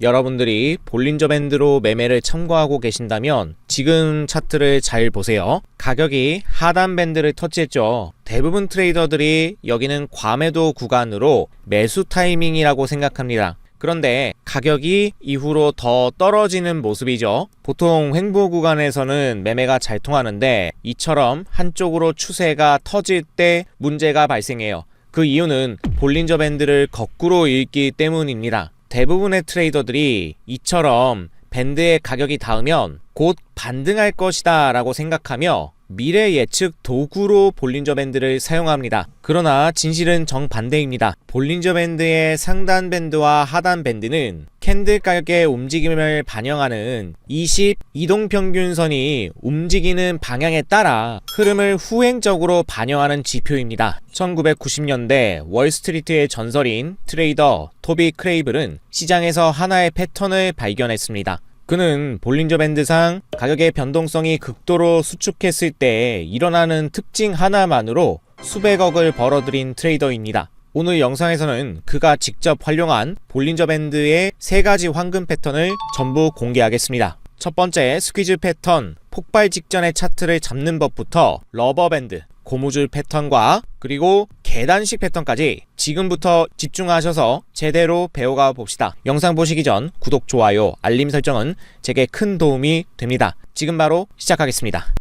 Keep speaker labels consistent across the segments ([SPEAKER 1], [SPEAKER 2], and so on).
[SPEAKER 1] 여러분들이 볼린저 밴드로 매매를 참고하고 계신다면 지금 차트를 잘 보세요. 가격이 하단 밴드를 터치했죠. 대부분 트레이더들이 여기는 과매도 구간으로 매수 타이밍이라고 생각합니다. 그런데 가격이 이후로 더 떨어지는 모습이죠. 보통 횡보 구간에서는 매매가 잘 통하는데 이처럼 한쪽으로 추세가 터질 때 문제가 발생해요. 그 이유는 볼린저 밴드를 거꾸로 읽기 때문입니다. 대부분의 트레이더들이 이처럼 밴드의 가격이 닿으면 곧 반등할 것이다 라고 생각하며 미래 예측 도구로 볼린저 밴드를 사용합니다. 그러나 진실은 정반대입니다. 볼린저 밴드의 상단 밴드와 하단 밴드는 캔들 가격의 움직임을 반영하는 20 이동평균선이 움직이는 방향에 따라 흐름을 후행적으로 반영하는 지표입니다. 1990년대 월스트리트의 전설인 트레이더 토비 크레이블은 시장에서 하나의 패턴을 발견했습니다. 그는 볼린저 밴드상 가격의 변동성이 극도로 수축했을 때 일어나는 특징 하나만으로 수백억을 벌어들인 트레이더입니다. 오늘 영상에서는 그가 직접 활용한 볼린저 밴드의 3가지 황금 패턴을 전부 공개하겠습니다. 첫 번째 스퀴즈 패턴, 폭발 직전의 차트를 잡는 법부터 러버밴드, 고무줄 패턴과 그리고 계단식 패턴까지 지금부터 집중하셔서 제대로 배워가 봅시다. 영상 보시기 전 구독, 좋아요, 알림 설정은 제게 큰 도움이 됩니다. 지금 바로 시작하겠습니다.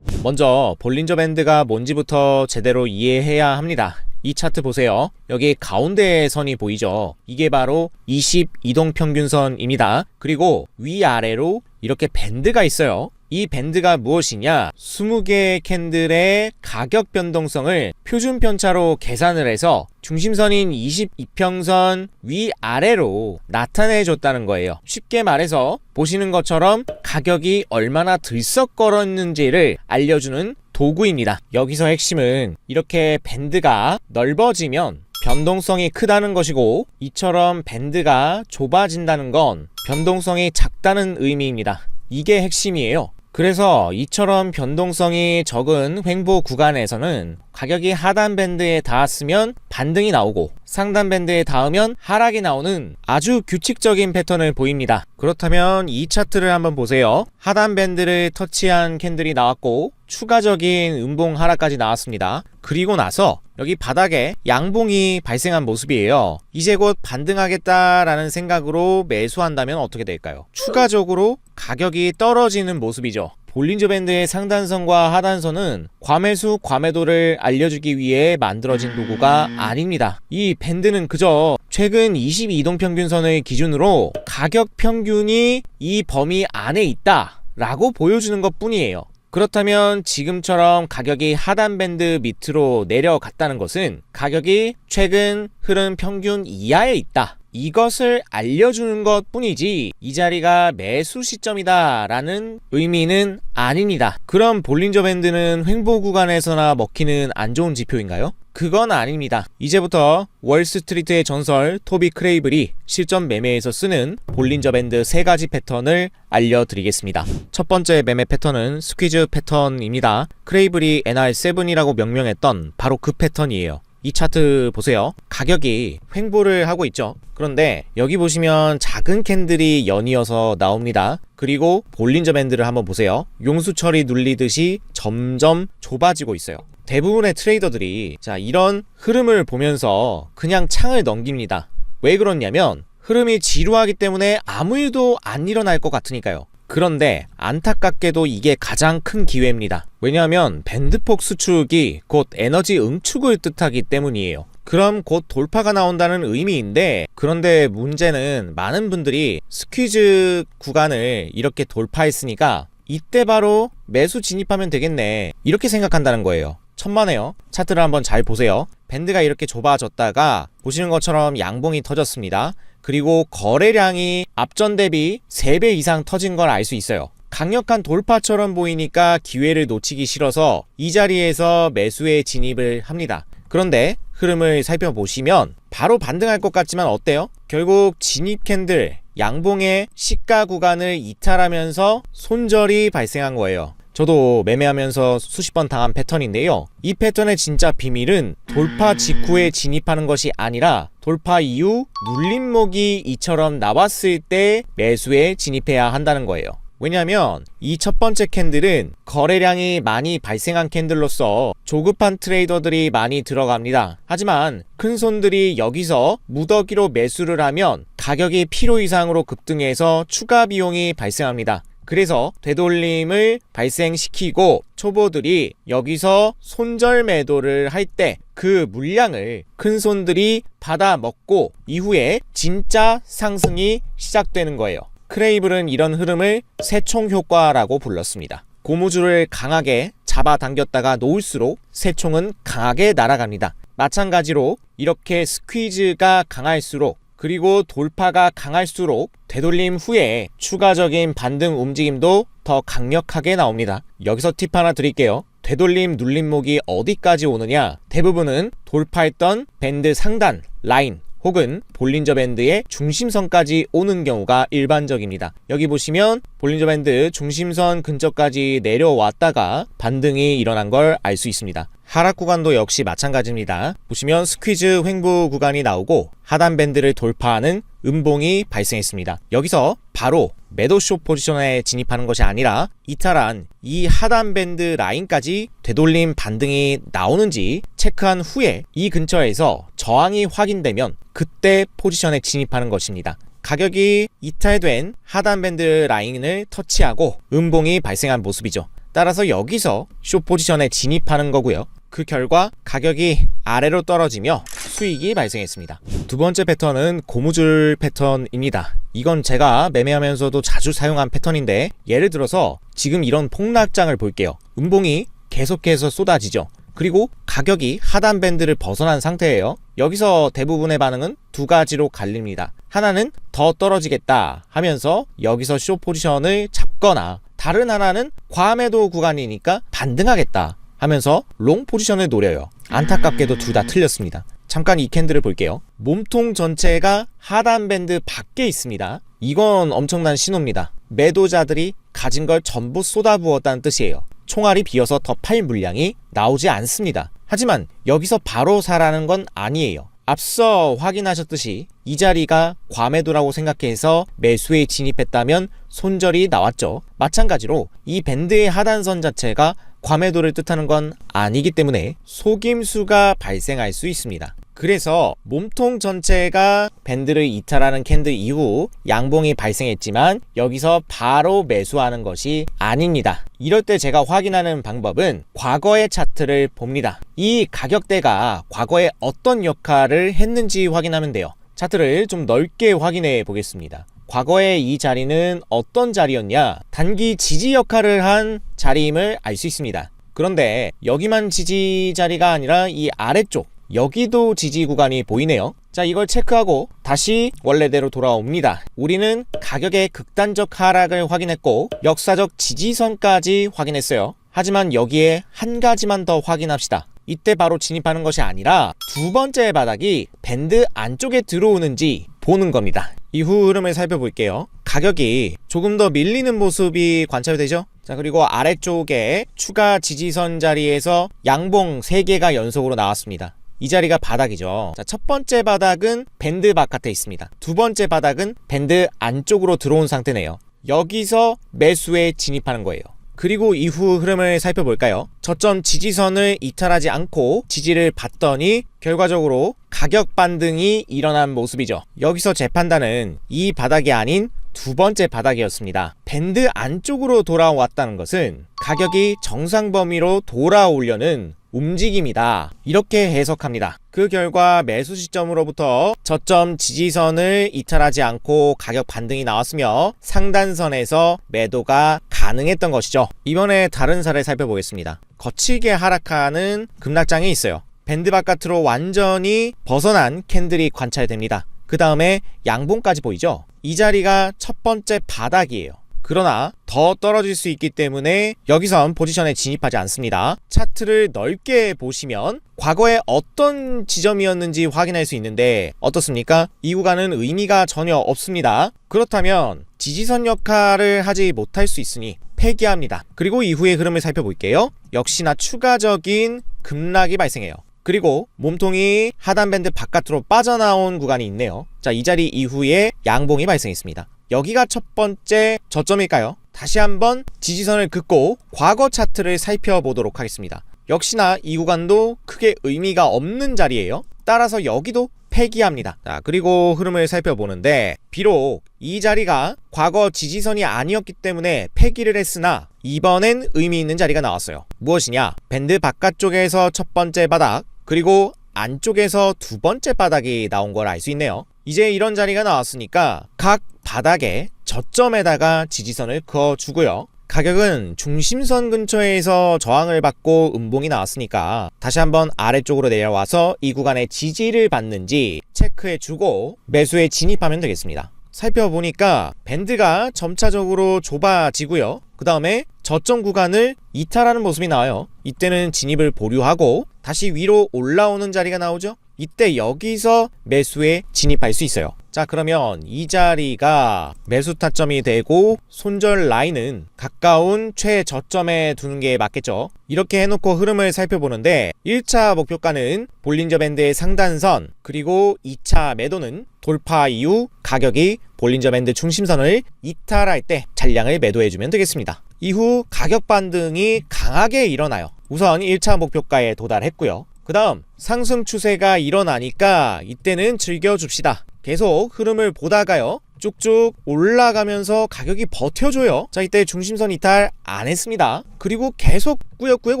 [SPEAKER 1] 먼저 볼린저 밴드가 뭔지부터 제대로 이해해야 합니다. 이 차트 보세요. 여기 가운데 선이 보이죠? 이게 바로 20 이동평균선입니다. 그리고 위아래로 이렇게 밴드가 있어요. 이 밴드가 무엇이냐? 20개의 캔들의 가격 변동성을 표준 편차로 계산을 해서 중심선인 22평선 위아래로 나타내 줬다는 거예요. 쉽게 말해서 보시는 것처럼 가격이 얼마나 들썩거렸는지를 알려주는 도구입니다. 여기서 핵심은 이렇게 밴드가 넓어지면 변동성이 크다는 것이고, 이처럼 밴드가 좁아진다는 건 변동성이 작다는 의미입니다. 이게 핵심이에요. 그래서 이처럼 변동성이 적은 횡보 구간에서는 가격이 하단 밴드에 닿았으면 반등이 나오고 상단 밴드에 닿으면 하락이 나오는 아주 규칙적인 패턴을 보입니다. 그렇다면 이 차트를 한번 보세요. 하단 밴드를 터치한 캔들이 나왔고 추가적인 음봉 하락까지 나왔습니다. 그리고 나서 여기 바닥에 양봉이 발생한 모습이에요. 이제 곧 반등하겠다라는 생각으로 매수한다면 어떻게 될까요? 추가적으로 가격이 떨어지는 모습이죠. 볼린저 밴드의 상단선과 하단선은 과매수, 과매도를 알려주기 위해 만들어진 도구가 아닙니다. 이 밴드는 그저 최근 22동평균선을 기준으로 가격 평균이 이 범위 안에 있다 라고 보여주는 것 뿐이에요. 그렇다면 지금처럼 가격이 하단 밴드 밑으로 내려갔다는 것은 가격이 최근 흐름 평균 이하에 있다, 이것을 알려주는 것 뿐이지 이 자리가 매수 시점이다 라는 의미는 아닙니다. 그럼 볼린저 밴드는 횡보 구간에서나 먹히는 안 좋은 지표인가요? 그건 아닙니다. 이제부터 월스트리트의 전설 토비 크레이블이 실전 매매에서 쓰는 볼린저 밴드 3가지 패턴을 알려드리겠습니다. 첫 번째 매매 패턴은 스퀴즈 패턴입니다. 크레이블이 NR7이라고 명명했던 바로 그 패턴이에요. 이 차트 보세요. 가격이 횡보를 하고 있죠. 그런데 여기 보시면 작은 캔들이 연이어서 나옵니다. 그리고 볼린저 밴드를 한번 보세요. 용수철이 눌리듯이 점점 좁아지고 있어요. 대부분의 트레이더들이 이런 흐름을 보면서 그냥 창을 넘깁니다. 왜 그러냐면 흐름이 지루하기 때문에 아무 일도 안 일어날 것 같으니까요. 그런데 안타깝게도 이게 가장 큰 기회입니다. 왜냐하면 밴드폭 수축이 곧 에너지 응축을 뜻하기 때문이에요. 그럼 곧 돌파가 나온다는 의미인데, 그런데 문제는 많은 분들이 스퀴즈 구간을 이렇게 돌파했으니까 이때 바로 매수 진입하면 되겠네, 이렇게 생각한다는 거예요. 천만에요. 차트를 한번 잘 보세요. 밴드가 이렇게 좁아졌다가 보시는 것처럼 양봉이 터졌습니다. 그리고 거래량이 앞전 대비 3배 이상 터진 걸 알 수 있어요. 강력한 돌파처럼 보이니까 기회를 놓치기 싫어서 이 자리에서 매수에 진입을 합니다. 그런데 흐름을 살펴보시면 바로 반등할 것 같지만 어때요? 결국 진입 캔들 양봉의 시가 구간을 이탈하면서 손절이 발생한 거예요. 저도 매매하면서 수십 번 당한 패턴인데요. 이 패턴의 진짜 비밀은 돌파 직후에 진입하는 것이 아니라 돌파 이후 눌림목이 이처럼 나왔을 때 매수에 진입해야 한다는 거예요. 왜냐하면 이 첫 번째 캔들은 거래량이 많이 발생한 캔들로서 조급한 트레이더들이 많이 들어갑니다. 하지만 큰 손들이 여기서 무더기로 매수를 하면 가격이 필요 이상으로 급등해서 추가 비용이 발생합니다. 그래서 되돌림을 발생시키고 초보들이 여기서 손절 매도를 할 때 그 물량을 큰 손들이 받아 먹고 이후에 진짜 상승이 시작되는 거예요. 크레이블은 이런 흐름을 새총 효과라고 불렀습니다. 고무줄을 강하게 잡아당겼다가 놓을수록 새총은 강하게 날아갑니다. 마찬가지로 이렇게 스퀴즈가 강할수록 그리고 돌파가 강할수록 되돌림 후에 추가적인 반등 움직임도 더 강력하게 나옵니다. 여기서 팁 하나 드릴게요. 되돌림 눌림목이 어디까지 오느냐? 대부분은 돌파했던 밴드 상단, 라인 혹은 볼린저 밴드의 중심선까지 오는 경우가 일반적입니다. 여기 보시면 볼린저 밴드 중심선 근처까지 내려왔다가 반등이 일어난 걸 알 수 있습니다. 하락 구간도 역시 마찬가지입니다. 보시면 스퀴즈 횡보 구간이 나오고 하단 밴드를 돌파하는 음봉이 발생했습니다. 여기서 바로 매도쇼 포지션에 진입하는 것이 아니라 이탈한 이 하단 밴드 라인까지 되돌림 반등이 나오는지 체크한 후에 이 근처에서 저항이 확인되면 그때 포지션에 진입하는 것입니다. 가격이 이탈된 하단 밴드 라인을 터치하고 음봉이 발생한 모습이죠. 따라서 여기서 숏 포지션에 진입하는 거고요. 그 결과 가격이 아래로 떨어지며 수익이 발생했습니다. 두 번째 패턴은 고무줄 패턴입니다. 이건 제가 매매하면서도 자주 사용한 패턴인데 예를 들어서 지금 이런 폭락장을 볼게요. 음봉이 계속해서 쏟아지죠. 그리고 가격이 하단 밴드를 벗어난 상태예요. 여기서 대부분의 반응은 두 가지로 갈립니다. 하나는 더 떨어지겠다 하면서 여기서 숏 포지션을 잡거나 다른 하나는 과매도 구간이니까 반등하겠다 하면서 롱 포지션을 노려요. 안타깝게도 둘 다 틀렸습니다. 잠깐 이 캔들을 볼게요. 몸통 전체가 하단 밴드 밖에 있습니다. 이건 엄청난 신호입니다. 매도자들이 가진 걸 전부 쏟아부었다는 뜻이에요. 총알이 비어서 더 팔 물량이 나오지 않습니다. 하지만 여기서 바로 사라는 건 아니에요. 앞서 확인하셨듯이 이 자리가 과매도라고 생각해서 매수에 진입했다면 손절이 나왔죠. 마찬가지로 이 밴드의 하단선 자체가 과매도를 뜻하는 건 아니기 때문에 속임수가 발생할 수 있습니다. 그래서 몸통 전체가 밴드를 이탈하는 캔들 이후 양봉이 발생했지만 여기서 바로 매수하는 것이 아닙니다. 이럴 때 제가 확인하는 방법은 과거의 차트를 봅니다. 이 가격대가 과거에 어떤 역할을 했는지 확인하면 돼요. 차트를 좀 넓게 확인해 보겠습니다. 과거에 이 자리는 어떤 자리였냐? 단기 지지 역할을 한 자리임을 알 수 있습니다. 그런데 여기만 지지 자리가 아니라 이 아래쪽 여기도 지지 구간이 보이네요. 자, 이걸 체크하고 다시 원래대로 돌아옵니다. 우리는 가격의 극단적 하락을 확인했고 역사적 지지선까지 확인했어요. 하지만 여기에 한 가지만 더 확인합시다. 이때 바로 진입하는 것이 아니라 두 번째 바닥이 밴드 안쪽에 들어오는지 보는 겁니다. 이후 흐름을 살펴볼게요. 가격이 조금 더 밀리는 모습이 관찰되죠? 자, 그리고 아래쪽에 추가 지지선 자리에서 양봉 3개가 연속으로 나왔습니다. 이 자리가 바닥이죠. 자, 첫 번째 바닥은 밴드 바깥에 있습니다. 두 번째 바닥은 밴드 안쪽으로 들어온 상태네요. 여기서 매수에 진입하는 거예요. 그리고 이후 흐름을 살펴볼까요? 저점 지지선을 이탈하지 않고 지지를 받더니 결과적으로 가격 반등이 일어난 모습이죠. 여기서 제 판단은 이 바닥이 아닌 두 번째 바닥이었습니다. 밴드 안쪽으로 돌아왔다는 것은 가격이 정상 범위로 돌아오려는 움직임이다. 이렇게 해석합니다. 그 결과 매수 시점으로부터 저점 지지선을 이탈하지 않고 가격 반등이 나왔으며 상단선에서 매도가 가능했던 것이죠. 이번에 다른 사례 살펴보겠습니다. 거칠게 하락하는 급락장이 있어요. 밴드 바깥으로 완전히 벗어난 캔들이 관찰됩니다. 그 다음에 양봉까지 보이죠? 이 자리가 첫 번째 바닥이에요. 그러나 더 떨어질 수 있기 때문에 여기선 포지션에 진입하지 않습니다. 차트를 넓게 보시면 과거에 어떤 지점이었는지 확인할 수 있는데 어떻습니까? 이 구간은 의미가 전혀 없습니다. 그렇다면 지지선 역할을 하지 못할 수 있으니 폐기합니다. 그리고 이후의 흐름을 살펴볼게요. 역시나 추가적인 급락이 발생해요. 그리고 몸통이 하단 밴드 바깥으로 빠져나온 구간이 있네요. 자, 이 자리 이후에 양봉이 발생했습니다. 여기가 첫 번째 저점일까요? 다시 한번 지지선을 긋고 과거 차트를 살펴보도록 하겠습니다. 역시나 이 구간도 크게 의미가 없는 자리예요. 따라서 여기도 폐기합니다. 자, 그리고 흐름을 살펴보는데 비록 이 자리가 과거 지지선이 아니었기 때문에 폐기를 했으나 이번엔 의미 있는 자리가 나왔어요. 무엇이냐? 밴드 바깥쪽에서 첫 번째 바닥, 그리고 안쪽에서 두 번째 바닥이 나온 걸 알 수 있네요. 이제 이런 자리가 나왔으니까 각 바닥에 저점에다가 지지선을 그어주고요. 가격은 중심선 근처에서 저항을 받고 음봉이 나왔으니까 다시 한번 아래쪽으로 내려와서 이 구간에 지지를 받는지 체크해주고 매수에 진입하면 되겠습니다. 살펴보니까 밴드가 점차적으로 좁아지고요. 그 다음에 저점 구간을 이탈하는 모습이 나와요. 이때는 진입을 보류하고 다시 위로 올라오는 자리가 나오죠. 이때 여기서 매수에 진입할 수 있어요. 자, 그러면 이 자리가 매수 타점이 되고 손절 라인은 가까운 최저점에 두는 게 맞겠죠. 이렇게 해놓고 흐름을 살펴보는데 1차 목표가는 볼린저 밴드의 상단선, 그리고 2차 매도는 돌파 이후 가격이 볼린저 밴드 중심선을 이탈할 때 잔량을 매도해주면 되겠습니다. 이후 가격 반등이 강하게 일어나요. 우선 1차 목표가에 도달했고요. 그 다음 상승 추세가 일어나니까 이때는 즐겨줍시다. 계속 흐름을 보다가요, 쭉쭉 올라가면서 가격이 버텨줘요. 자, 이때 중심선 이탈 안 했습니다. 그리고 계속 꾸역꾸역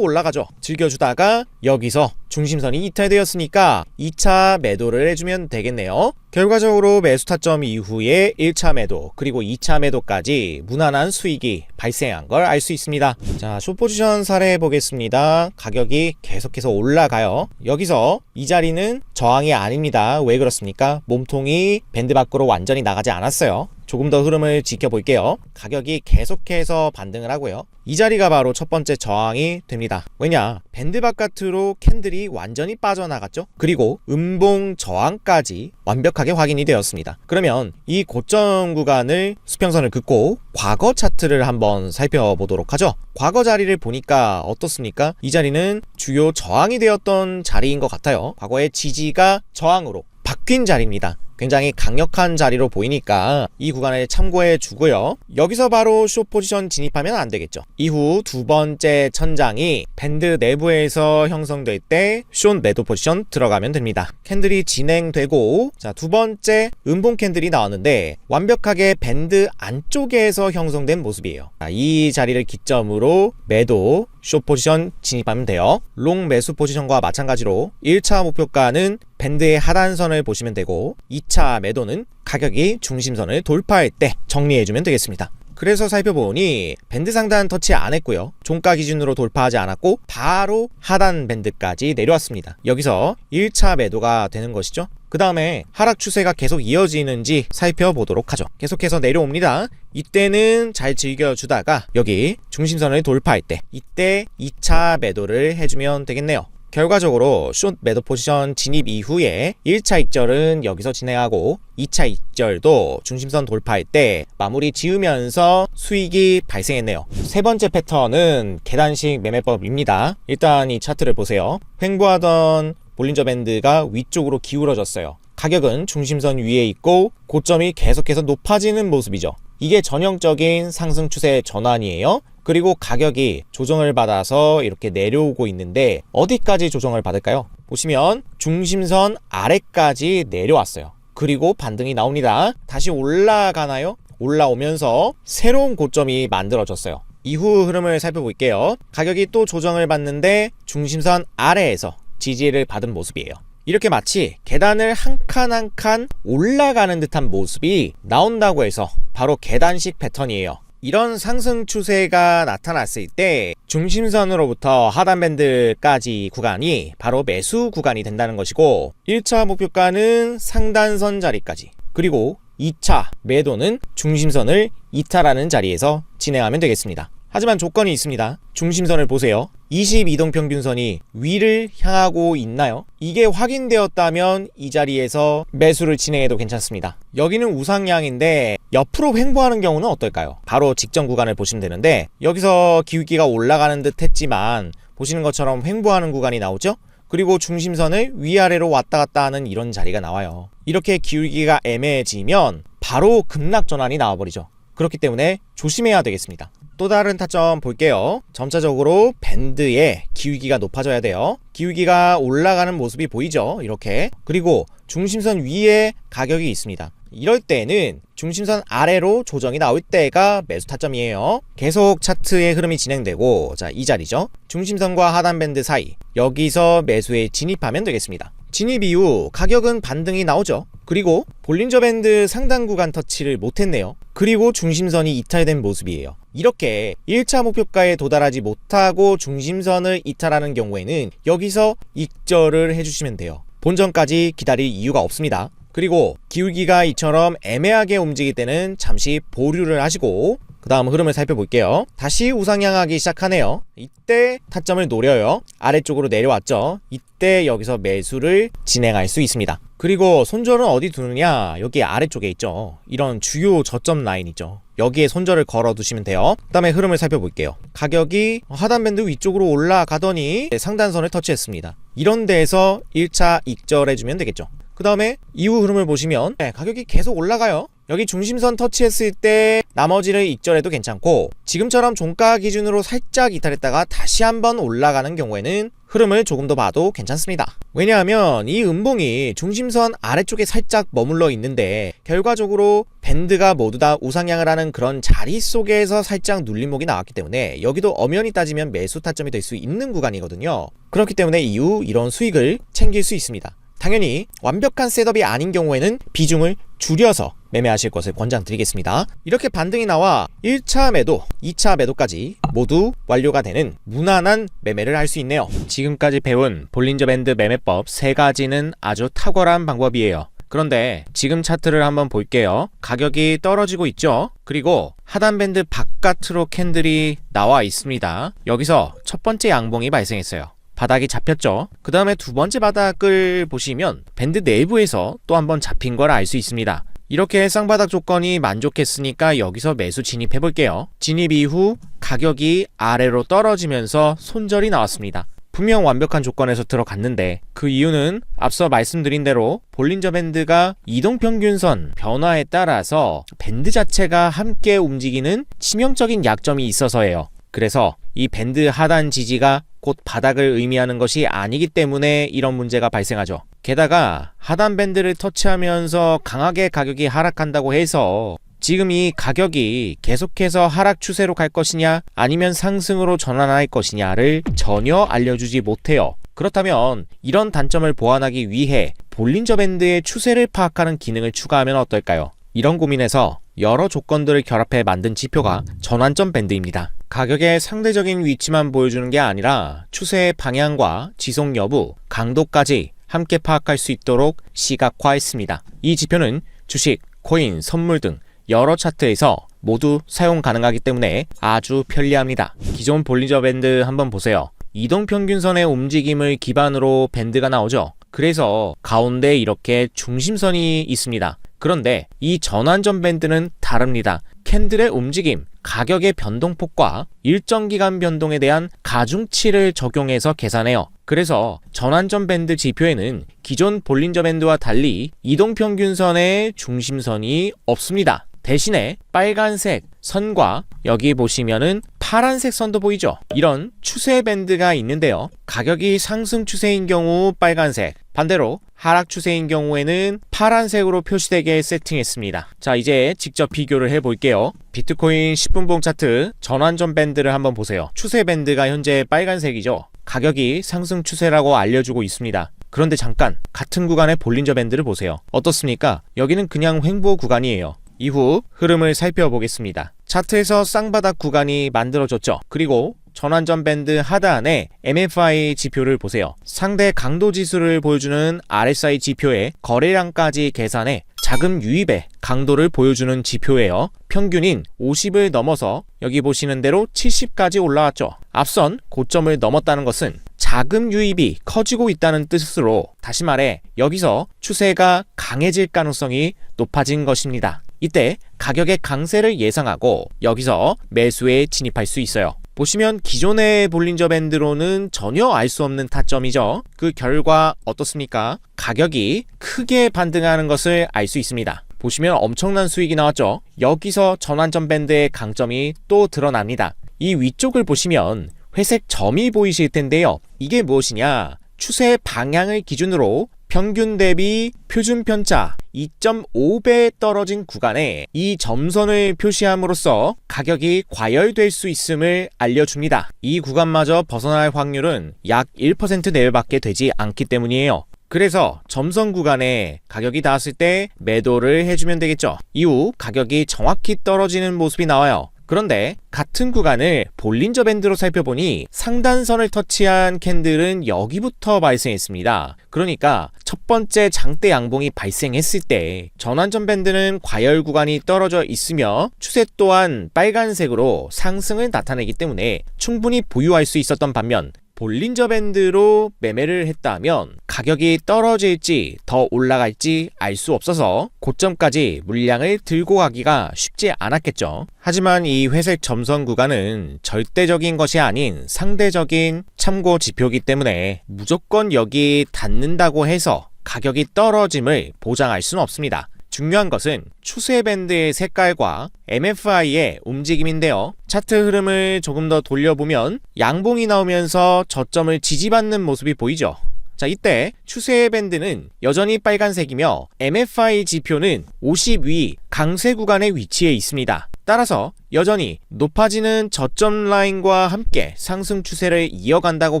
[SPEAKER 1] 올라가죠. 즐겨주다가 여기서 중심선이 이탈되었으니까 2차 매도를 해주면 되겠네요. 결과적으로 매수 타점 이후에 1차 매도 그리고 2차 매도까지 무난한 수익이 발생한 걸 알 수 있습니다. 자, 숏포지션 사례 보겠습니다. 가격이 계속해서 올라가요. 여기서 이 자리는 저항이 아닙니다. 왜 그렇습니까? 몸통이 밴드 밖으로 완전히 나가지 않았어요. 조금 더 흐름을 지켜볼게요. 가격이 계속해서 반등을 하고요. 이 자리가 바로 첫 번째 저항이 됩니다. 왜냐? 밴드 바깥으로 캔들이 완전히 빠져나갔죠. 그리고 음봉 저항까지 완벽하게 확인이 되었습니다. 그러면 이 고점 구간을 수평선을 긋고 과거 차트를 한번 살펴보도록 하죠. 과거 자리를 보니까 어떻습니까? 이 자리는 주요 저항이 되었던 자리인 것 같아요. 과거의 지지가 저항으로 바뀐 자리입니다. 굉장히 강력한 자리로 보이니까 이 구간을 참고해 주고요. 여기서 바로 숏 포지션 진입하면 안 되겠죠. 이후 두 번째 천장이 밴드 내부에서 형성될 때 숏 매도 포지션 들어가면 됩니다. 캔들이 진행되고, 자, 두 번째 음봉 캔들이 나왔는데 완벽하게 밴드 안쪽에서 형성된 모습이에요. 자, 이 자리를 기점으로 매도 숏 포지션 진입하면 돼요. 롱 매수 포지션과 마찬가지로 1차 목표가는 밴드의 하단선을 보시면 되고 2차 매도는 가격이 중심선을 돌파할 때 정리해주면 되겠습니다. 그래서 살펴보니 밴드 상단 터치 안 했고요. 종가 기준으로 돌파하지 않았고 바로 하단 밴드까지 내려왔습니다. 여기서 1차 매도가 되는 것이죠. 그 다음에 하락 추세가 계속 이어지는지 살펴보도록 하죠. 계속해서 내려옵니다. 이때는 잘 즐겨주다가 여기 중심선을 돌파할 때 이때 2차 매도를 해주면 되겠네요. 결과적으로 숏 매도 포지션 진입 이후에 1차 익절은 여기서 진행하고 2차 익절도 중심선 돌파할 때 마무리 지으면서 수익이 발생했네요. 세 번째 패턴은 계단식 매매법입니다. 일단 이 차트를 보세요. 횡보하던 볼린저 밴드가 위쪽으로 기울어졌어요. 가격은 중심선 위에 있고 고점이 계속해서 높아지는 모습이죠. 이게 전형적인 상승 추세 전환이에요. 그리고 가격이 조정을 받아서 이렇게 내려오고 있는데 어디까지 조정을 받을까요? 보시면 중심선 아래까지 내려왔어요. 그리고 반등이 나옵니다. 다시 올라가나요? 올라오면서 새로운 고점이 만들어졌어요. 이후 흐름을 살펴볼게요. 가격이 또 조정을 받는데 중심선 아래에서 지지를 받은 모습이에요. 이렇게 마치 계단을 한 칸 한 칸 올라가는 듯한 모습이 나온다고 해서 바로 계단식 패턴이에요. 이런 상승 추세가 나타났을 때 중심선으로부터 하단 밴드까지 구간이 바로 매수 구간이 된다는 것이고 1차 목표가는 상단선 자리까지, 그리고 2차 매도는 중심선을 이탈하는 자리에서 진행하면 되겠습니다. 하지만 조건이 있습니다. 중심선을 보세요. 22동평균선이 위를 향하고 있나요? 이게 확인되었다면 이 자리에서 매수를 진행해도 괜찮습니다. 여기는 우상향인데 옆으로 횡보하는 경우는 어떨까요? 바로 직전 구간을 보시면 되는데 여기서 기울기가 올라가는 듯 했지만 보시는 것처럼 횡보하는 구간이 나오죠? 그리고 중심선을 위아래로 왔다 갔다 하는 이런 자리가 나와요. 이렇게 기울기가 애매해지면 바로 급락 전환이 나와버리죠. 그렇기 때문에 조심해야 되겠습니다. 또 다른 타점 볼게요. 점차적으로 밴드의 기울기가 높아져야 돼요. 기울기가 올라가는 모습이 보이죠? 이렇게. 그리고 중심선 위에 가격이 있습니다. 이럴 때는 중심선 아래로 조정이 나올 때가 매수 타점이에요. 계속 차트의 흐름이 진행되고, 자, 이 자리죠. 중심선과 하단 밴드 사이, 여기서 매수에 진입하면 되겠습니다. 진입 이후 가격은 반등이 나오죠. 그리고 볼린저 밴드 상단 구간 터치를 못했네요. 그리고 중심선이 이탈된 모습이에요. 이렇게 1차 목표가에 도달하지 못하고 중심선을 이탈하는 경우에는 여기서 익절을 해주시면 돼요. 본전까지 기다릴 이유가 없습니다. 그리고 기울기가 이처럼 애매하게 움직일 때는 잠시 보류를 하시고 그 다음 흐름을 살펴볼게요. 다시 우상향하기 시작하네요. 이때 타점을 노려요. 아래쪽으로 내려왔죠. 이때 여기서 매수를 진행할 수 있습니다. 그리고 손절은 어디 두느냐? 여기 아래쪽에 있죠. 이런 주요 저점 라인 있죠. 여기에 손절을 걸어 두시면 돼요. 그 다음에 흐름을 살펴볼게요. 가격이 하단 밴드 위쪽으로 올라가더니 상단선을 터치했습니다. 이런 데에서 1차 익절해주면 되겠죠. 그 다음에 이후 흐름을 보시면 가격이 계속 올라가요. 여기 중심선 터치했을 때 나머지를 익절해도 괜찮고, 지금처럼 종가 기준으로 살짝 이탈했다가 다시 한번 올라가는 경우에는 흐름을 조금 더 봐도 괜찮습니다. 왜냐하면 이 음봉이 중심선 아래쪽에 살짝 머물러 있는데 결과적으로 밴드가 모두 다 우상향을 하는 그런 자리 속에서 살짝 눌림목이 나왔기 때문에 여기도 엄연히 따지면 매수 타점이 될 수 있는 구간이거든요. 그렇기 때문에 이후 이런 수익을 챙길 수 있습니다. 당연히 완벽한 셋업이 아닌 경우에는 비중을 줄여서 매매하실 것을 권장드리겠습니다. 이렇게 반등이 나와 1차 매도, 2차 매도까지 모두 완료가 되는 무난한 매매를 할 수 있네요. 지금까지 배운 볼린저 밴드 매매법 3가지는 아주 탁월한 방법이에요. 그런데 지금 차트를 한번 볼게요. 가격이 떨어지고 있죠. 그리고 하단 밴드 바깥으로 캔들이 나와 있습니다. 여기서 첫 번째 양봉이 발생했어요. 바닥이 잡혔죠. 그 다음에 두 번째 바닥을 보시면 밴드 내부에서 또 한번 잡힌 걸 알 수 있습니다. 이렇게 쌍바닥 조건이 만족했으니까 여기서 매수 진입해 볼게요. 진입 이후 가격이 아래로 떨어지면서 손절이 나왔습니다. 분명 완벽한 조건에서 들어갔는데 그 이유는 앞서 말씀드린 대로 볼린저 밴드가 이동평균선 변화에 따라서 밴드 자체가 함께 움직이는 치명적인 약점이 있어서예요. 그래서 이 밴드 하단 지지가 곧 바닥을 의미하는 것이 아니기 때문에 이런 문제가 발생하죠. 게다가 하단 밴드를 터치하면서 강하게 가격이 하락한다고 해서 지금 이 가격이 계속해서 하락 추세로 갈 것이냐 아니면 상승으로 전환할 것이냐를 전혀 알려주지 못해요. 그렇다면 이런 단점을 보완하기 위해 볼린저 밴드의 추세를 파악하는 기능을 추가하면 어떨까요? 이런 고민에서 여러 조건들을 결합해 만든 지표가 전환점 밴드입니다. 가격의 상대적인 위치만 보여주는 게 아니라 추세의 방향과 지속 여부, 강도까지 함께 파악할 수 있도록 시각화했습니다. 이 지표는 주식, 코인, 선물 등 여러 차트에서 모두 사용 가능하기 때문에 아주 편리합니다. 기존 볼린저 밴드 한번 보세요. 이동평균선의 움직임을 기반으로 밴드가 나오죠. 그래서 가운데 이렇게 중심선이 있습니다. 그런데 이 전환점 밴드는 다릅니다. 캔들의 움직임, 가격의 변동폭과 일정 기간 변동에 대한 가중치를 적용해서 계산해요. 그래서 전환점 밴드 지표에는 기존 볼린저 밴드와 달리 이동평균선의 중심선이 없습니다. 대신에 빨간색 선과 여기 보시면은 파란색 선도 보이죠? 이런 추세 밴드가 있는데요. 가격이 상승 추세인 경우 빨간색, 반대로 하락 추세인 경우에는 파란색으로 표시되게 세팅했습니다. 자, 이제 직접 비교를 해볼게요. 비트코인 10분봉 차트 전환점 밴드를 한번 보세요. 추세 밴드가 현재 빨간색이죠. 가격이 상승 추세라고 알려주고 있습니다. 그런데 잠깐 같은 구간의 볼린저 밴드를 보세요. 어떻습니까? 여기는 그냥 횡보 구간이에요. 이후 흐름을 살펴보겠습니다. 차트에서 쌍바닥 구간이 만들어졌죠. 그리고 전환점 밴드 하단에 MFI 지표를 보세요. 상대 강도 지수를 보여주는 RSI 지표에 거래량까지 계산해 자금 유입의 강도를 보여주는 지표예요. 평균인 50을 넘어서 여기 보시는 대로 70까지 올라왔죠. 앞선 고점을 넘었다는 것은 자금 유입이 커지고 있다는 뜻으로, 다시 말해 여기서 추세가 강해질 가능성이 높아진 것입니다. 이때 가격의 강세를 예상하고 여기서 매수에 진입할 수 있어요. 보시면 기존의 볼린저 밴드로는 전혀 알 수 없는 타점이죠. 그 결과 어떻습니까? 가격이 크게 반등하는 것을 알 수 있습니다. 보시면 엄청난 수익이 나왔죠. 여기서 전환점 밴드의 강점이 또 드러납니다. 이 위쪽을 보시면 회색 점이 보이실 텐데요. 이게 무엇이냐? 추세 방향을 기준으로 평균 대비 표준 편차 2.5배 떨어진 구간에 이 점선을 표시함으로써 가격이 과열될 수 있음을 알려줍니다. 이 구간마저 벗어날 확률은 약 1% 내외밖에 되지 않기 때문이에요. 그래서 점선 구간에 가격이 닿았을 때 매도를 해주면 되겠죠. 이후 가격이 정확히 떨어지는 모습이 나와요. 그런데 같은 구간을 볼린저 밴드로 살펴보니 상단선을 터치한 캔들은 여기부터 발생했습니다. 그러니까 첫 번째 장대 양봉이 발생했을 때 전환점 밴드는 과열 구간이 떨어져 있으며 추세 또한 빨간색으로 상승을 나타내기 때문에 충분히 보유할 수 있었던 반면, 볼린저 밴드로 매매를 했다면 가격이 떨어질지 더 올라갈지 알 수 없어서 고점까지 물량을 들고 가기가 쉽지 않았겠죠. 하지만 이 회색 점선 구간은 절대적인 것이 아닌 상대적인 참고 지표이기 때문에 무조건 여기 닿는다고 해서 가격이 떨어짐을 보장할 수는 없습니다. 중요한 것은 추세 밴드의 색깔과 MFI의 움직임인데요. 차트 흐름을 조금 더 돌려보면 양봉이 나오면서 저점을 지지받는 모습이 보이죠. 자, 이때 추세 밴드는 여전히 빨간색이며 MFI 지표는 50위 강세 구간에 위치해 있습니다. 따라서 여전히 높아지는 저점 라인과 함께 상승 추세를 이어간다고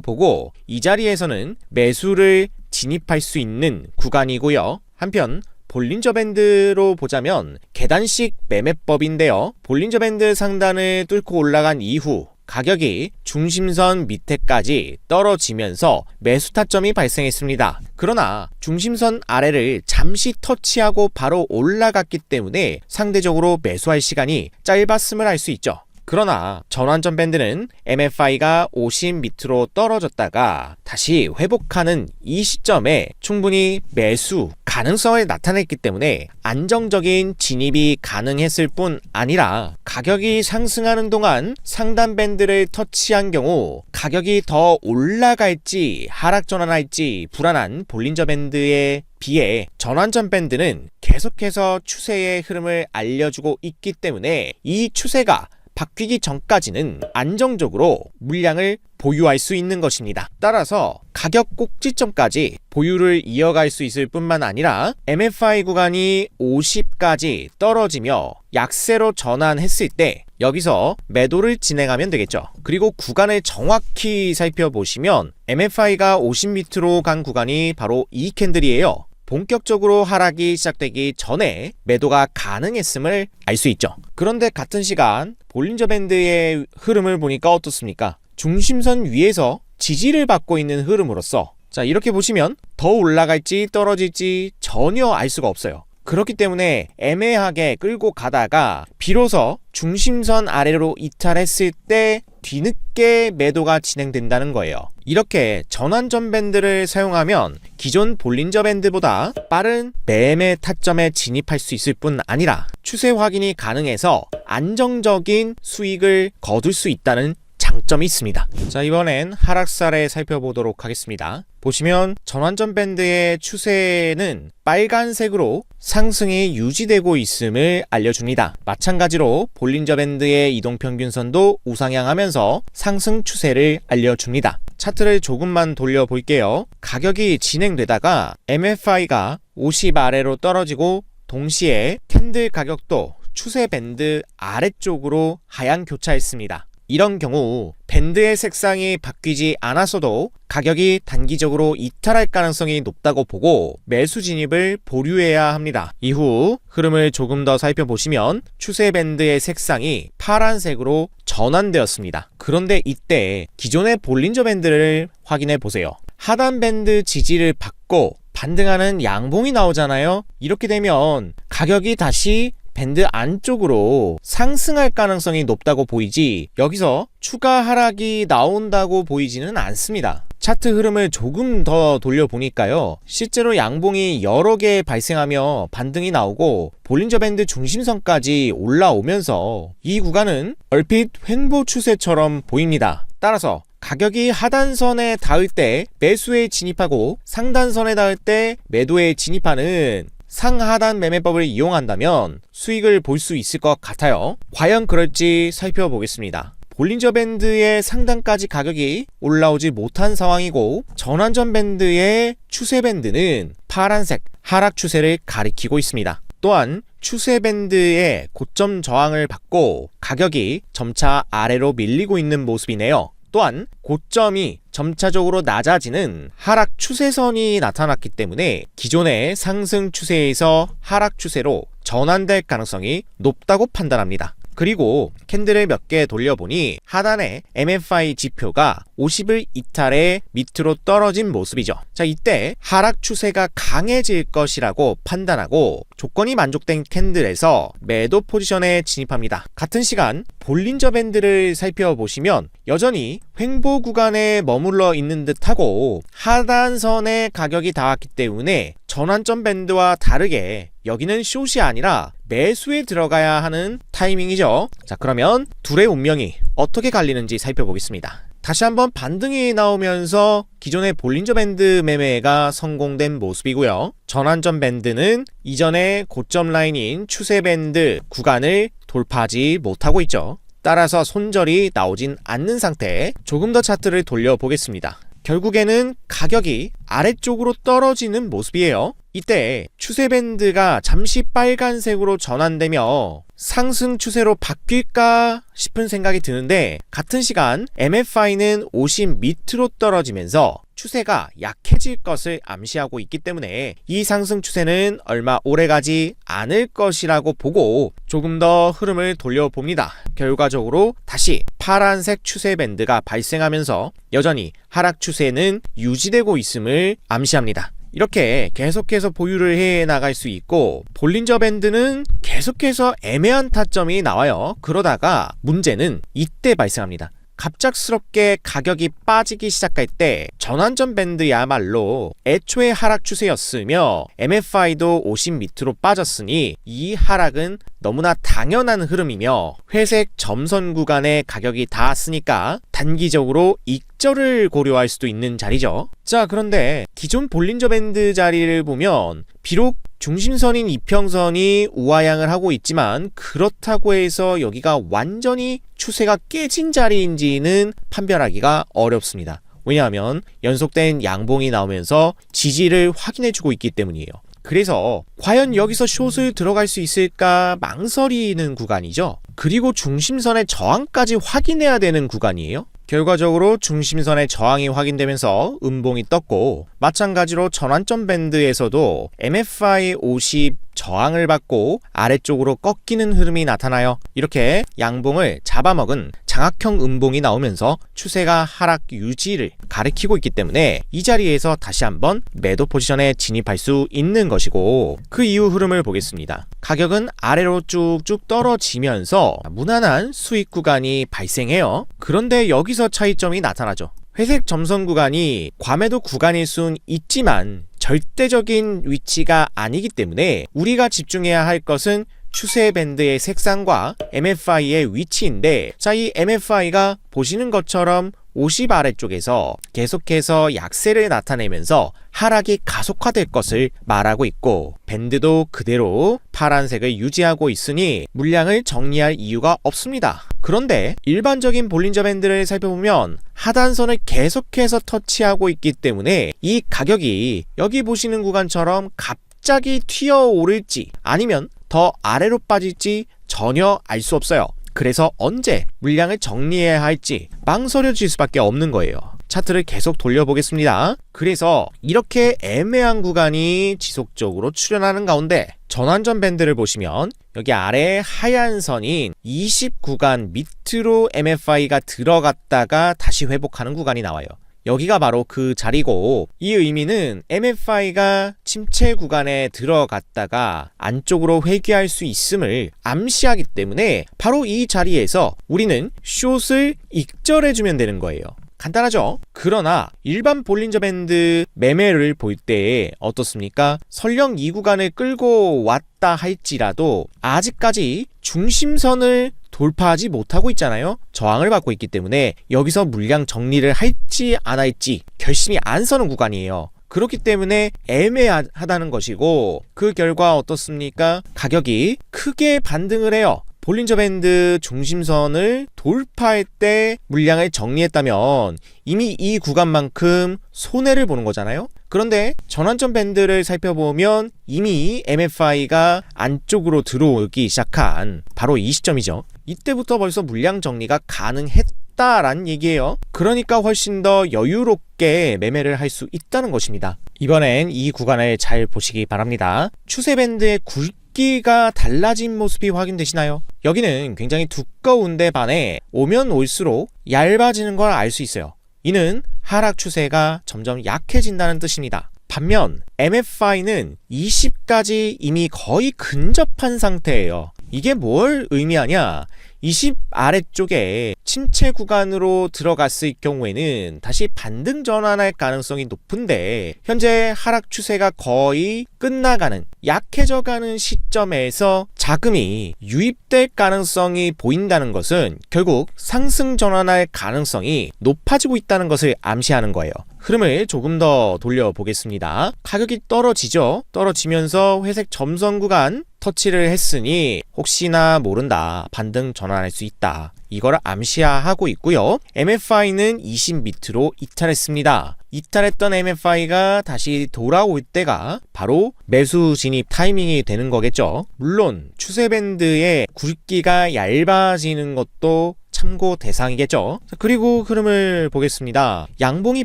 [SPEAKER 1] 보고 이 자리에서는 매수를 진입할 수 있는 구간이고요. 한편 볼린저 밴드로 보자면 계단식 매매법인데요. 볼린저 밴드 상단을 뚫고 올라간 이후 가격이 중심선 밑에까지 떨어지면서 매수 타점이 발생했습니다. 그러나 중심선 아래를 잠시 터치하고 바로 올라갔기 때문에 상대적으로 매수할 시간이 짧았음을 알 수 있죠. 그러나 전환점 밴드는 MFI가 50 밑으로 떨어졌다가 다시 회복하는 이 시점에 충분히 매수 가능성을 나타냈기 때문에 안정적인 진입이 가능했을 뿐 아니라 가격이 상승하는 동안 상단 밴드를 터치한 경우 가격이 더 올라갈지 하락 전환할지 불안한 볼린저 밴드에 비해 전환점 밴드는 계속해서 추세의 흐름을 알려주고 있기 때문에 이 추세가 바뀌기 전까지는 안정적으로 물량을 보유할 수 있는 것입니다. 따라서 가격 꼭지점까지 보유를 이어갈 수 있을 뿐만 아니라 MFI 구간이 50까지 떨어지며 약세로 전환했을 때 여기서 매도를 진행하면 되겠죠. 그리고 구간을 정확히 살펴보시면 MFI가 50 밑으로 간 구간이 바로 이 캔들이에요. 본격적으로 하락이 시작되기 전에 매도가 가능했음을 알 수 있죠. 그런데 같은 시간 볼린저 밴드의 흐름을 보니까 어떻습니까? 중심선 위에서 지지를 받고 있는 흐름으로서 자, 이렇게 보시면 더 올라갈지 떨어질지 전혀 알 수가 없어요. 그렇기 때문에 애매하게 끌고 가다가 비로소 중심선 아래로 이탈했을 때 뒤늦게 매도가 진행된다는 거예요. 이렇게 전환점 밴드를 사용하면 기존 볼린저 밴드보다 빠른 매매 타점에 진입할 수 있을 뿐 아니라 추세 확인이 가능해서 안정적인 수익을 거둘 수 있다는 장점이 있습니다. 자, 이번엔 하락사례 살펴보도록 하겠습니다. 보시면 전환점 밴드의 추세는 빨간색으로 상승이 유지되고 있음을 알려줍니다. 마찬가지로 볼린저 밴드의 이동평균선도 우상향하면서 상승 추세를 알려줍니다. 차트를 조금만 돌려볼게요. 가격이 진행되다가 MFI가 50 아래로 떨어지고 동시에 캔들 가격도 추세 밴드 아래쪽으로 하향 교차했습니다. 이런 경우 밴드의 색상이 바뀌지 않았어도 가격이 단기적으로 이탈할 가능성이 높다고 보고 매수 진입을 보류해야 합니다. 이후 흐름을 조금 더 살펴보시면 추세 밴드의 색상이 파란색으로 전환되었습니다. 그런데 이때 기존의 볼린저 밴드를 확인해 보세요. 하단 밴드 지지를 받고 반등하는 양봉이 나오잖아요. 이렇게 되면 가격이 다시 밴드 안쪽으로 상승할 가능성이 높다고 보이지 여기서 추가 하락이 나온다고 보이지는 않습니다. 차트 흐름을 조금 더 돌려보니까요. 실제로 양봉이 여러 개 발생하며 반등이 나오고 볼린저 밴드 중심선까지 올라오면서 이 구간은 얼핏 횡보 추세처럼 보입니다. 따라서 가격이 하단선에 닿을 때 매수에 진입하고 상단선에 닿을 때 매도에 진입하는 상하단 매매법을 이용한다면 수익을 볼 수 있을 것 같아요. 과연 그럴지 살펴보겠습니다. 볼린저 밴드의 상단까지 가격이 올라오지 못한 상황이고 전환점 밴드의 추세 밴드는 파란색 하락 추세를 가리키고 있습니다. 또한 추세 밴드의 고점 저항을 받고 가격이 점차 아래로 밀리고 있는 모습이네요. 또한 고점이 점차적으로 낮아지는 하락 추세선이 나타났기 때문에 기존의 상승 추세에서 하락 추세로 전환될 가능성이 높다고 판단합니다. 그리고 캔들을 몇 개 돌려보니 하단에 MFI 지표가 50을 이탈해 밑으로 떨어진 모습이죠. 자, 이때 하락 추세가 강해질 것이라고 판단하고 조건이 만족된 캔들에서 매도 포지션에 진입합니다. 같은 시간 볼린저 밴드를 살펴보시면 여전히 횡보 구간에 머물러 있는 듯하고 하단선의 가격이 닿았기 때문에 전환점 밴드와 다르게 여기는 숏이 아니라 매수에 들어가야 하는 타이밍이죠. 자, 그러면 둘의 운명이 어떻게 갈리는지 살펴보겠습니다. 다시 한번 반등이 나오면서 기존의 볼린저 밴드 매매가 성공된 모습이고요. 전환점 밴드는 이전의 고점 라인인 추세 밴드 구간을 돌파하지 못하고 있죠. 따라서 손절이 나오진 않는 상태에 조금 더 차트를 돌려보겠습니다. 결국에는 가격이 아래쪽으로 떨어지는 모습이에요. 이때 추세 밴드가 잠시 빨간색으로 전환되며 상승 추세로 바뀔까 싶은 생각이 드는데 같은 시간 MFI는 50 밑으로 떨어지면서 추세가 약해질 것을 암시하고 있기 때문에 이 상승 추세는 얼마 오래가지 않을 것이라고 보고 조금 더 흐름을 돌려봅니다. 결과적으로 다시 파란색 추세 밴드가 발생하면서 여전히 하락 추세는 유지되고 있음을 암시합니다. 이렇게 계속해서 보유를 해 나갈 수 있고 볼린저 밴드는 계속해서 애매한 타점이 나와요. 그러다가 문제는 이때 발생합니다. 갑작스럽게 가격이 빠지기 시작할 때 전환점 밴드야말로 애초에 하락 추세였으며 MFI도 50 밑으로 빠졌으니 이 하락은 너무나 당연한 흐름이며 회색 점선 구간의 가격이 닿았으니까 단기적으로 익절을 고려할 수도 있는 자리죠. 자, 그런데 기존 볼린저 밴드 자리를 보면 비록 중심선인 이평선이 우하향을 하고 있지만 그렇다고 해서 여기가 완전히 추세가 깨진 자리인지는 판별하기가 어렵습니다. 왜냐하면 연속된 양봉이 나오면서 지지를 확인해주고 있기 때문이에요. 그래서 과연 여기서 숏을 들어갈 수 있을까 망설이는 구간이죠. 그리고 중심선의 저항까지 확인해야 되는 구간이에요. 결과적으로 중심선의 저항이 확인되면서 음봉이 떴고 마찬가지로 전환점 밴드에서도 MFI 50 저항을 받고 아래쪽으로 꺾이는 흐름이 나타나요. 이렇게 양봉을 잡아먹은 장악형 음봉이 나오면서 추세가 하락 유지를 가리키고 있기 때문에 이 자리에서 다시 한번 매도 포지션에 진입할 수 있는 것이고 그 이후 흐름을 보겠습니다. 가격은 아래로 쭉쭉 떨어지면서 무난한 수익 구간이 발생해요. 그런데 여기서 차이점이 나타나죠. 회색 점선 구간이 과매도 구간일 순 있지만 절대적인 위치가 아니기 때문에 우리가 집중해야 할 것은 추세 밴드의 색상과 MFI의 위치인데 자, 이 MFI가 보시는 것처럼 50 아래쪽에서 계속해서 약세를 나타내면서 하락이 가속화될 것을 말하고 있고 밴드도 그대로 파란색을 유지하고 있으니 물량을 정리할 이유가 없습니다. 그런데 일반적인 볼린저 밴드를 살펴보면 하단선을 계속해서 터치하고 있기 때문에 이 가격이 여기 보시는 구간처럼 갑자기 튀어오를지 아니면 더 아래로 빠질지 전혀 알 수 없어요. 그래서 언제 물량을 정리해야 할지 망설여질 수밖에 없는 거예요. 차트를 계속 돌려보겠습니다. 그래서 이렇게 애매한 구간이 지속적으로 출현하는 가운데 전환점 밴드를 보시면 여기 아래 하얀 선인 20 구간 밑으로 MFI가 들어갔다가 다시 회복하는 구간이 나와요. 여기가 바로 그 자리고, 이 의미는 MFI가 침체 구간에 들어갔다가 안쪽으로 회귀할 수 있음을 암시하기 때문에 바로 이 자리에서 우리는 숏을 익절해주면 되는 거예요. 간단하죠? 그러나 일반 볼린저 밴드 매매를 볼 때 어떻습니까? 설령 이 구간을 끌고 왔다 할지라도 아직까지 중심선을 돌파하지 못하고 있잖아요. 저항을 받고 있기 때문에 여기서 물량 정리를 할지 안 할지 결심이 안 서는 구간이에요. 그렇기 때문에 애매하다는 것이고, 그 결과 어떻습니까? 가격이 크게 반등을 해요. 볼린저 밴드 중심선을 돌파할 때 물량을 정리했다면 이미 이 구간만큼 손해를 보는 거잖아요. 그런데 전환점 밴드를 살펴보면 이미 MFI가 안쪽으로 들어오기 시작한 바로 이 시점이죠. 이때부터 벌써 물량 정리가 가능했다라는 얘기예요. 그러니까 훨씬 더 여유롭게 매매를 할 수 있다는 것입니다. 이번엔 이 구간을 잘 보시기 바랍니다. 추세 밴드의 굵기가 달라진 모습이 확인되시나요? 여기는 굉장히 두꺼운데 반해 오면 올수록 얇아지는 걸 알 수 있어요. 이는 하락 추세가 점점 약해진다는 뜻입니다. 반면 MFI는 20까지 이미 거의 근접한 상태예요. 이게 뭘 의미하냐? 20 아래쪽에 침체 구간으로 들어갔을 경우에는 다시 반등 전환할 가능성이 높은데, 현재 하락 추세가 거의 끝나가는, 약해져가는 시점에서 자금이 유입될 가능성이 보인다는 것은 결국 상승 전환할 가능성이 높아지고 있다는 것을 암시하는 거예요. 흐름을 조금 더 돌려보겠습니다. 가격이 떨어지죠. 떨어지면서 회색 점선 구간 터치를 했으니 혹시나 모른다, 반등 전환할 수 있다, 이걸 암시하고 있고요. MFI는 20 밑으로 이탈했습니다. 이탈했던 MFI가 다시 돌아올 때가 바로 매수 진입 타이밍이 되는 거겠죠. 물론 추세 밴드의 굵기가 얇아지는 것도 참고 대상이겠죠. 그리고 흐름을 보겠습니다. 양봉이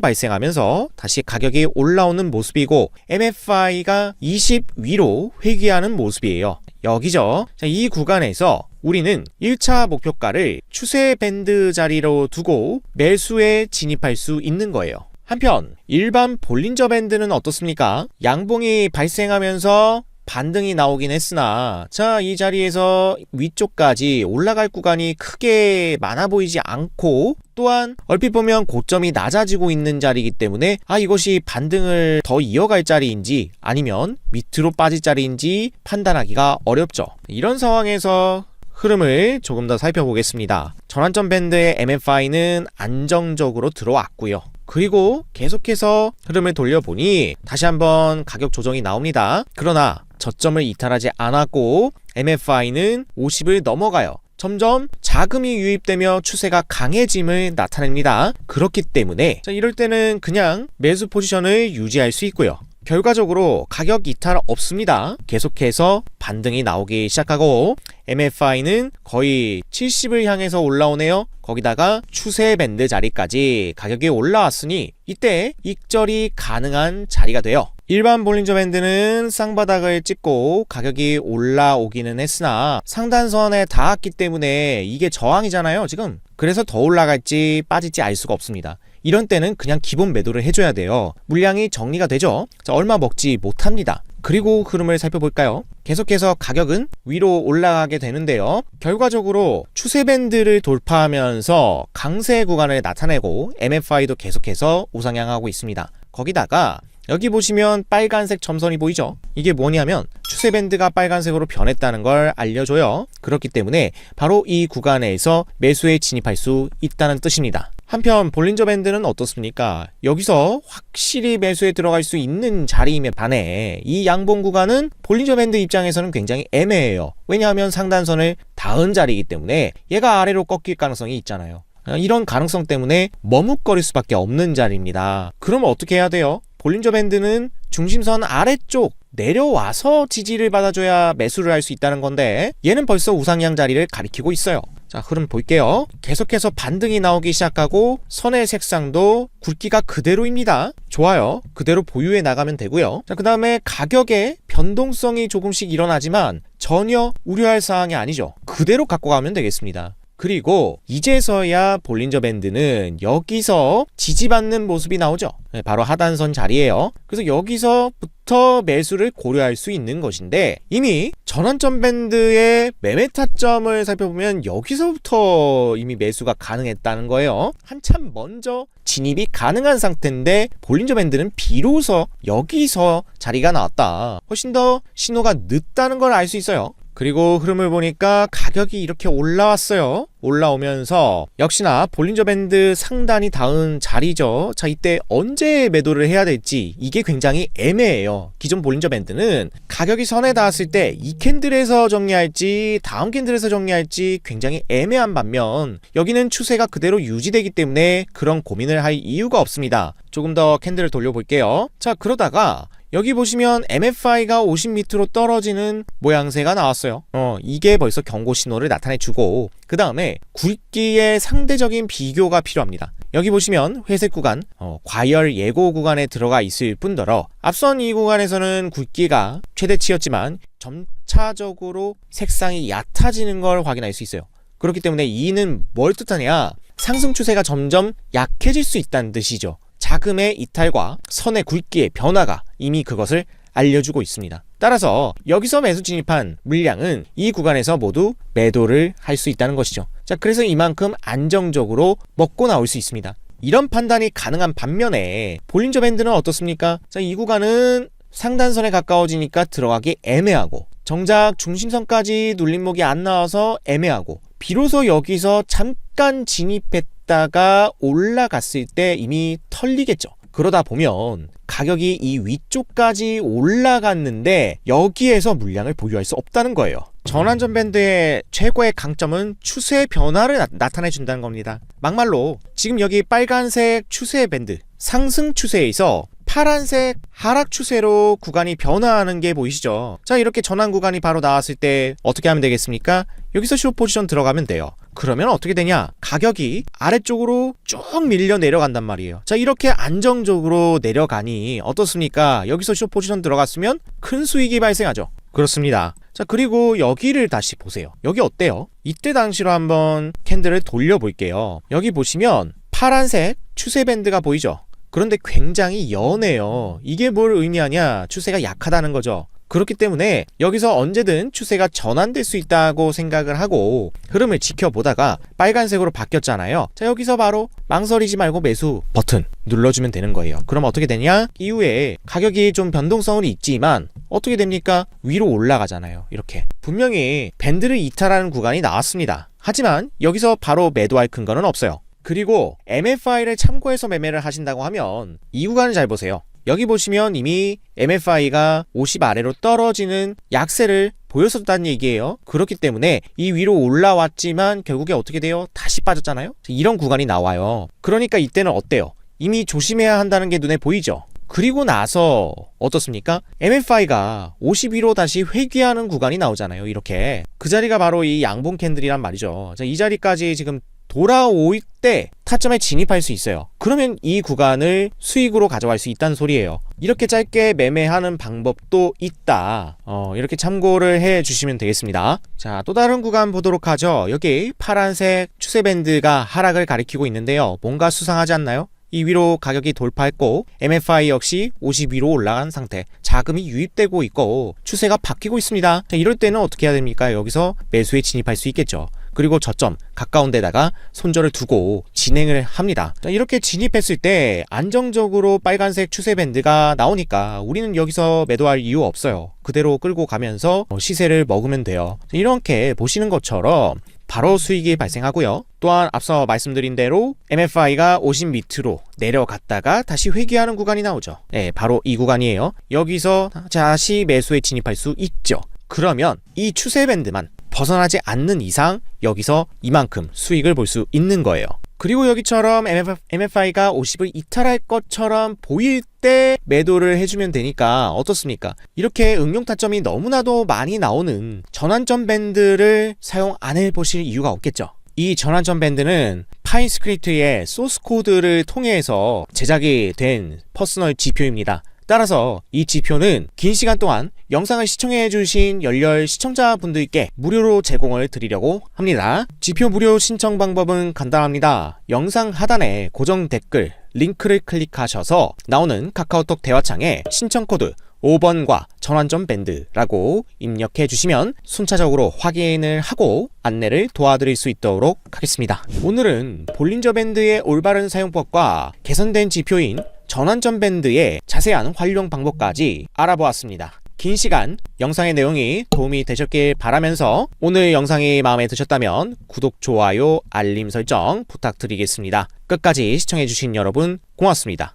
[SPEAKER 1] 발생하면서 다시 가격이 올라오는 모습이고 MFI가 20 위로 회귀하는 모습이에요. 여기죠. 이 구간에서 우리는 1차 목표가를 추세 밴드 자리로 두고 매수에 진입할 수 있는 거예요. 한편 일반 볼린저 밴드는 어떻습니까? 양봉이 발생하면서 반등이 나오긴 했으나, 자, 이 자리에서 위쪽까지 올라갈 구간이 크게 많아 보이지 않고, 또한 얼핏 보면 고점이 낮아지고 있는 자리이기 때문에 이것이 반등을 더 이어갈 자리인지 아니면 밑으로 빠질 자리인지 판단하기가 어렵죠. 이런 상황에서 흐름을 조금 더 살펴보겠습니다. 전환점 밴드의 MFI는 안정적으로 들어왔고요. 그리고 계속해서 흐름을 돌려보니 다시 한번 가격 조정이 나옵니다. 그러나 저점을 이탈하지 않았고 MFI는 50을 넘어가요. 점점 자금이 유입되며 추세가 강해짐을 나타냅니다. 그렇기 때문에 이럴 때는 그냥 매수 포지션을 유지할 수 있고요. 결과적으로 가격 이탈 없습니다. 계속해서 반등이 나오기 시작하고 MFI는 거의 70을 향해서 올라오네요. 거기다가 추세 밴드 자리까지 가격이 올라왔으니 이때 익절이 가능한 자리가 돼요. 일반 볼린저 밴드는 쌍바닥을 찍고 가격이 올라오기는 했으나 상단선에 닿았기 때문에 이게 저항이잖아요, 지금. 그래서 더 올라갈지 빠질지 알 수가 없습니다. 이런 때는 그냥 기본 매도를 해줘야 돼요. 물량이 정리가 되죠. 얼마 먹지 못합니다. 그리고 흐름을 살펴볼까요? 계속해서 가격은 위로 올라가게 되는데요. 결과적으로 추세 밴드를 돌파하면서 강세 구간을 나타내고 MFI도 계속해서 우상향하고 있습니다. 거기다가 여기 보시면 빨간색 점선이 보이죠? 이게 뭐냐면 추세 밴드가 빨간색으로 변했다는 걸 알려줘요. 그렇기 때문에 바로 이 구간에서 매수에 진입할 수 있다는 뜻입니다. 한편 볼린저 밴드는 어떻습니까? 여기서 확실히 매수에 들어갈 수 있는 자리임에 반해 이 양봉 구간은 볼린저 밴드 입장에서는 굉장히 애매해요. 왜냐하면 상단선을 닿은 자리이기 때문에 얘가 아래로 꺾일 가능성이 있잖아요. 이런 가능성 때문에 머뭇거릴 수밖에 없는 자리입니다. 그럼 어떻게 해야 돼요? 볼린저 밴드는 중심선 아래쪽 내려와서 지지를 받아줘야 매수를 할 수 있다는 건데 얘는 벌써 우상향 자리를 가리키고 있어요. 자, 흐름 볼게요. 계속해서 반등이 나오기 시작하고 선의 색상도 굵기가 그대로입니다. 좋아요. 그대로 보유해 나가면 되고요. 자, 그 다음에 가격에 변동성이 조금씩 일어나지만 전혀 우려할 사항이 아니죠. 그대로 갖고 가면 되겠습니다. 그리고 이제서야 볼린저 밴드는 여기서 지지받는 모습이 나오죠. 네, 바로 하단선 자리예요. 그래서 여기서부터 매수를 고려할 수 있는 것인데 이미 전환점 밴드의 매매 타점을 살펴보면 여기서부터 이미 매수가 가능했다는 거예요. 한참 먼저 진입이 가능한 상태인데 볼린저 밴드는 비로소 여기서 자리가 나왔다. 훨씬 더 신호가 늦다는 걸 알 수 있어요. 그리고 흐름을 보니까 가격이 이렇게 올라왔어요. 올라오면서 역시나 볼린저 밴드 상단이 닿은 자리죠. 자, 이때 언제 매도를 해야 될지 이게 굉장히 애매해요. 기존 볼린저 밴드는 가격이 선에 닿았을 때 이 캔들에서 정리할지 다음 캔들에서 정리할지 굉장히 애매한 반면 여기는 추세가 그대로 유지되기 때문에 그런 고민을 할 이유가 없습니다. 조금 더 캔들을 돌려볼게요. 자, 그러다가 여기 보시면 MFI가 50 밑으로 떨어지는 모양새가 나왔어요. 이게 벌써 경고 신호를 나타내주고 그 다음에 굵기의 상대적인 비교가 필요합니다. 여기 보시면 회색 구간, 과열 예고 구간에 들어가 있을 뿐더러 앞선 이 구간에서는 굵기가 최대치였지만 점차적으로 색상이 얕아지는 걸 확인할 수 있어요. 그렇기 때문에 이는 뭘 뜻하냐? 상승 추세가 점점 약해질 수 있다는 뜻이죠. 자금의 이탈과 선의 굵기의 변화가 이미 그것을 알려주고 있습니다. 따라서 여기서 매수 진입한 물량은 이 구간에서 모두 매도를 할 수 있다는 것이죠. 자, 그래서 이만큼 안정적으로 먹고 나올 수 있습니다. 이런 판단이 가능한 반면에 볼린저 밴드는 어떻습니까? 자, 이 구간은 상단선에 가까워지니까 들어가기 애매하고 정작 중심선까지 눌림목이 안 나와서 애매하고 비로소 여기서 잠깐 진입했다가 올라갔을 때 이미 털리겠죠. 그러다 보면 가격이 이 위쪽까지 올라갔는데 여기에서 물량을 보유할 수 없다는 거예요. 전환점 밴드의 최고의 강점은 추세 변화를 나타내 준다는 겁니다. 막말로 지금 여기 빨간색 추세 밴드 상승 추세에서 파란색 하락 추세로 구간이 변화하는 게 보이시죠? 자, 이렇게 전환 구간이 바로 나왔을 때 어떻게 하면 되겠습니까? 여기서 숏 포지션 들어가면 돼요. 그러면 어떻게 되냐? 가격이 아래쪽으로 쭉 밀려 내려간단 말이에요. 자, 이렇게 안정적으로 내려가니 어떻습니까? 여기서 숏 포지션 들어갔으면 큰 수익이 발생하죠. 그렇습니다. 자, 그리고 여기를 다시 보세요. 여기 어때요? 이때 당시로 한번 캔들을 돌려볼게요. 여기 보시면 파란색 추세 밴드가 보이죠? 그런데 굉장히 연해요. 이게 뭘 의미하냐? 추세가 약하다는 거죠. 그렇기 때문에 여기서 언제든 추세가 전환될 수 있다고 생각을 하고 흐름을 지켜보다가 빨간색으로 바뀌었잖아요. 자, 여기서 바로 망설이지 말고 매수 버튼 눌러주면 되는 거예요. 그럼 어떻게 되냐? 이후에 가격이 좀 변동성은 있지만 어떻게 됩니까? 위로 올라가잖아요. 이렇게 분명히 밴드를 이탈하는 구간이 나왔습니다. 하지만 여기서 바로 매도할 근거는 없어요. 그리고 MFI를 참고해서 매매를 하신다고 하면 이 구간을 잘 보세요. 여기 보시면 이미 MFI가 50 아래로 떨어지는 약세를 보였었다는 얘기예요. 그렇기 때문에 이 위로 올라왔지만 결국에 어떻게 돼요? 다시 빠졌잖아요. 이런 구간이 나와요. 그러니까 이때는 어때요? 이미 조심해야 한다는 게 눈에 보이죠. 그리고 나서 어떻습니까? MFI가 52로 다시 회귀하는 구간이 나오잖아요. 이렇게 그 자리가 바로 이 양봉 캔들이란 말이죠. 자, 이 자리까지 지금 돌아올 때 타점에 진입할 수 있어요. 그러면 이 구간을 수익으로 가져갈 수 있다는 소리예요. 이렇게 짧게 매매하는 방법도 있다. 이렇게 참고를 해 주시면 되겠습니다. 자, 또 다른 구간 보도록 하죠. 여기 파란색 추세 밴드가 하락을 가리키고 있는데요. 뭔가 수상하지 않나요? 이 위로 가격이 돌파했고 MFI 역시 50위로 올라간 상태, 자금이 유입되고 있고 추세가 바뀌고 있습니다. 자, 이럴 때는 어떻게 해야 됩니까? 여기서 매수에 진입할 수 있겠죠. 그리고 저점 가까운 데다가 손절을 두고 진행을 합니다. 자, 이렇게 진입했을 때 안정적으로 빨간색 추세 밴드가 나오니까 우리는 여기서 매도할 이유 없어요. 그대로 끌고 가면서 시세를 먹으면 돼요. 자, 이렇게 보시는 것처럼 바로 수익이 발생하고요. 또한 앞서 말씀드린 대로 MFI가 50 밑으로 내려갔다가 다시 회귀하는 구간이 나오죠. 네, 바로 이 구간이에요. 여기서 다시 매수에 진입할 수 있죠. 그러면 이 추세 밴드만 벗어나지 않는 이상 여기서 이만큼 수익을 볼 수 있는 거예요. 그리고 여기처럼 MFI가 50을 이탈할 것처럼 보일 때 매도를 해주면 되니까 어떻습니까? 이렇게 응용 타점이 너무나도 많이 나오는 전환점 밴드를 사용 안 해보실 이유가 없겠죠. 이 전환점 밴드는 파인 스크립트의 소스 코드를 통해서 제작이 된 퍼스널 지표입니다. 따라서 이 지표는 긴 시간 동안 영상을 시청해주신 열렬 시청자분들께 무료로 제공을 드리려고 합니다. 지표 무료 신청 방법은 간단합니다. 영상 하단에 고정 댓글 링크를 클릭하셔서 나오는 카카오톡 대화창에 신청 코드 5번과 전환점 밴드라고 입력해 주시면 순차적으로 확인을 하고 안내를 도와드릴 수 있도록 하겠습니다. 오늘은 볼린저 밴드의 올바른 사용법과 개선된 지표인 전환점 밴드의 자세한 활용 방법까지 알아보았습니다. 긴 시간 영상의 내용이 도움이 되셨길 바라면서 오늘 영상이 마음에 드셨다면 구독, 좋아요, 알림 설정 부탁드리겠습니다. 끝까지 시청해주신 여러분 고맙습니다.